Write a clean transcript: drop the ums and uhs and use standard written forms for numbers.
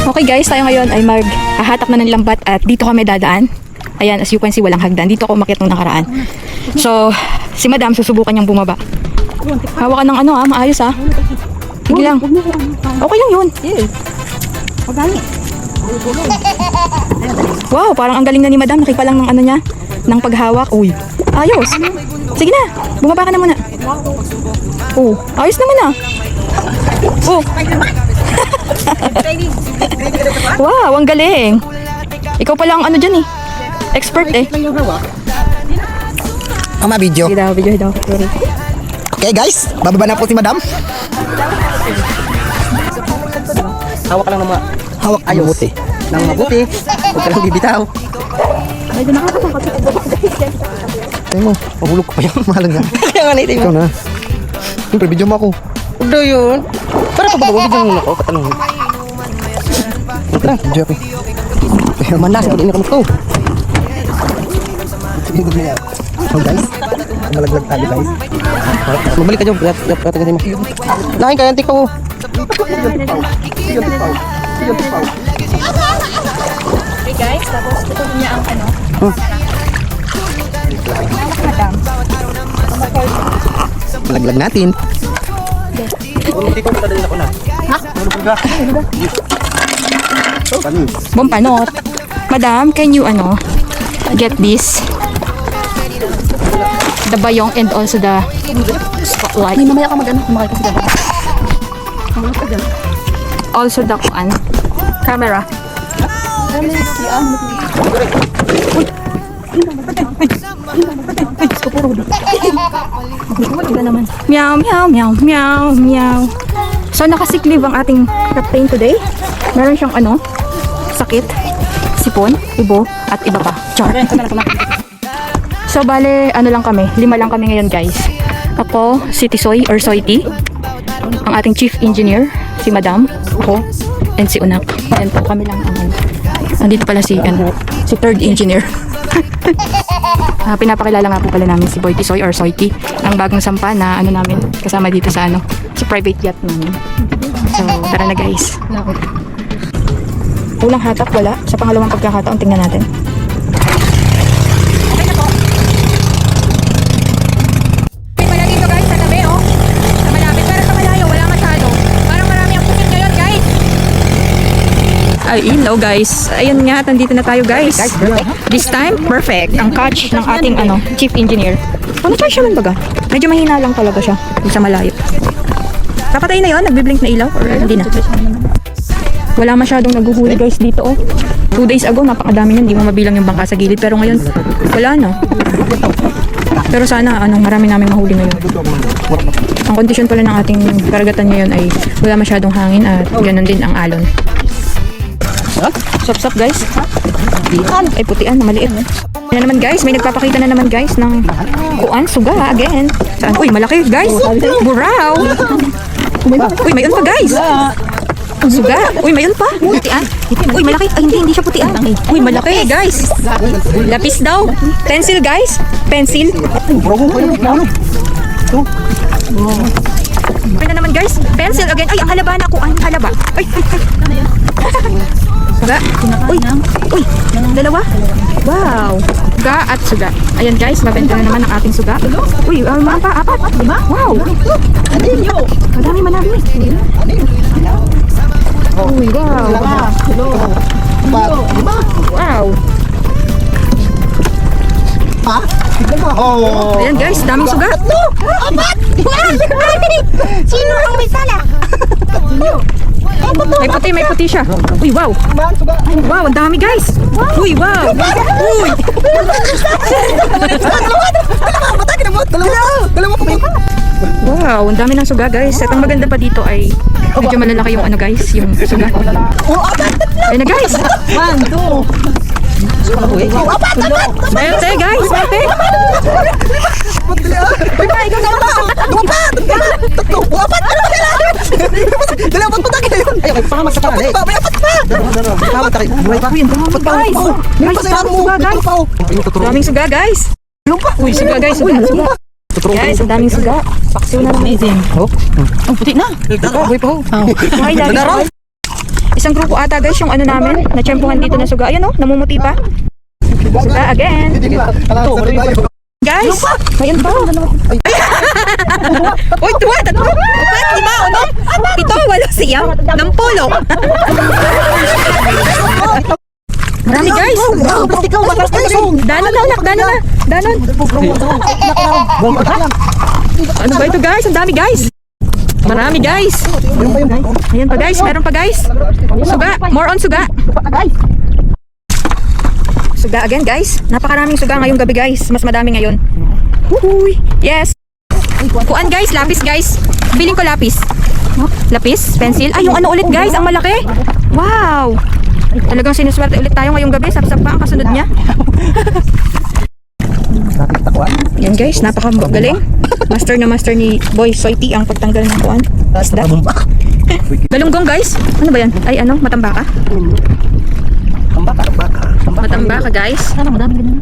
Okay guys, tayo ngayon ay maghahatak na ng lambat at dito kami dadaan. Ayan, as you can see, walang hagdan. Dito ako umakyat nung nakaraan. So, si Madam susubukan niyang bumaba. Hawakan ng ano maayos Sige lang. Okay lang yun. Wow, parang ang galing na ni Madam. Nakipa lang ng ano niya, ng paghawak. Uy, ayos. Sige na, bumaba ka na muna. Oh, ayos naman Oh. Wow, ang galing. Ikaw pala ang ano dyan expert Ama video. Video daw. Okay guys, bababa na po si Madam. Hawak lang ng Hawak ayos. Mabuti. ng mabuti. Huwag ka lang bibitaw. Medyo nakakatakot. Ay mo, mahulog ko pa yan. Mahal nga. Kaya nga natin mo. Ikaw na. Siyempre, video mo ako. Huwag daw yun. Para pagbabago, video mo ako. Katanong. Ito lang, video ako. Kaya manas, hindi na kami ito. So guys, malaglag tayo guys. Magbalik ka dyan. Pati kasi mo. Laking kaya antik ko. Okay guys, tapos ito niya ang ano. Madam. Malaglag natin. Hindi ko padalhin ako na. Bompanot. Madam, can you get this? The bayong and also the spotlight. May mamaya ka kumakay kasi dapat. Also the camera. Meow, meow, meow, meow, meow. So nakasick-leave ang ating captain today. Meron siyang sakit, sipon, ubo, at iba pa. Char. So bale, lang kami, 5 lang kami ngayon guys. Ako, si Tisoy or Soy T, ang ating chief engineer, si Madam, ako, and si Unak. And po kami lang ang andito pala si third engineer. Pinapakilala nga po pala namin si Boy Tisoy or Soy T, ang bagong sampa na namin kasama dito sa sa private yacht namin. So tara na guys. Unang hatak wala, sa pangalawang pagkakataon tingnan natin. Ay, ilaw guys. Ayun nga, nandito na tayo guys. This time, perfect. Ang catch ng ating chief engineer. Na-charge naman baga? Medyo mahina lang talaga siya. Sa malayo. Kapatay na yun? Nagbiblink na ilaw? Or hindi na? Wala masyadong naguhuli guys dito 2 days ago, napakadami niyan. Hindi mo mabilang yung bangka sa gilid. Pero ngayon, wala na. Pero sana, marami namin mahuli ngayon. Ang kondisyon pala ng ating karagatan ngayon ay wala masyadong hangin at ganoon din ang alon. Sop guys. Ay putian, maliit. Yan naman guys, may nagpapakita na naman guys ng suga again. Saan? Uy, malaki guys. Buraw. Uy, mayon pa guys. Suga. Uy, mayon pa. Putian. Uy, malaki. Ay, hindi siya putian. Uy, malaki guys. Lapis daw. Pencil guys. Pencil. Ano na naman guys? Pencil again. Ay, ang halaba na ako. Ang halaba. Ay. Suga. Uy, dalawa. Wow. Suga at suga. Ayan guys, mabenta na naman ang ating suga. Uy, apat. Wow. Madami. Uy, wow. Wow. Ayan guys, daming suga. Apat! Sino ang may sala? May puti siya. Uy, wow. Wow, ang dami guys. Uy, wow. Uy. Wow, ang dami ng suga guys. At ang maganda pa dito ay medyo malalaki yung guys, yung suga. Ayun na guys. 1, 2. Merte guys, merte. Dalawang patake na yun. Ay, pangamat sa kanal eh. Pangamat tayo. Buhay pa. Guys, daming suga guys. Uy, suga guys, suga. Guys, ang daming suga. Paksiw na lang. Oh, puti na. Buhay pa ho. Okay, guys. Isang grupo ata guys yung ano namin, natsyempohan dito na suga. Ayun oh, namumuti pa. Suga again. Guys, ayun pa. Uy, tuwa, tatlo. Apat, lima, unong, pito, walo, siyam, nampulo. Marami guys. Danon na, unak, danon na. Danon. Ano ba ito guys? Ang dami guys. Marami guys. Ayan pa guys, meron pa guys. Suga, more on suga. Suga again guys. Napakaraming suga ngayong gabi guys. Mas madami ngayon. Uhuy. Yes. Kuan guys, lapis guys. Biling ko lapis. Lapis, pencil. Ay, yung ano ulit guys, ang malaki. Wow. Talagang sinuswerte ulit tayo ngayong gabi. Sapsap pa ang kasunod niya. Yan guys, napakagaling. Master na master ni Boy Soiti ang pagtanggal ng kuan. Isda. Galunggong guys. Ano ba yan? Ay ano, matambaka? Matambaka guys. Sana madami ganun.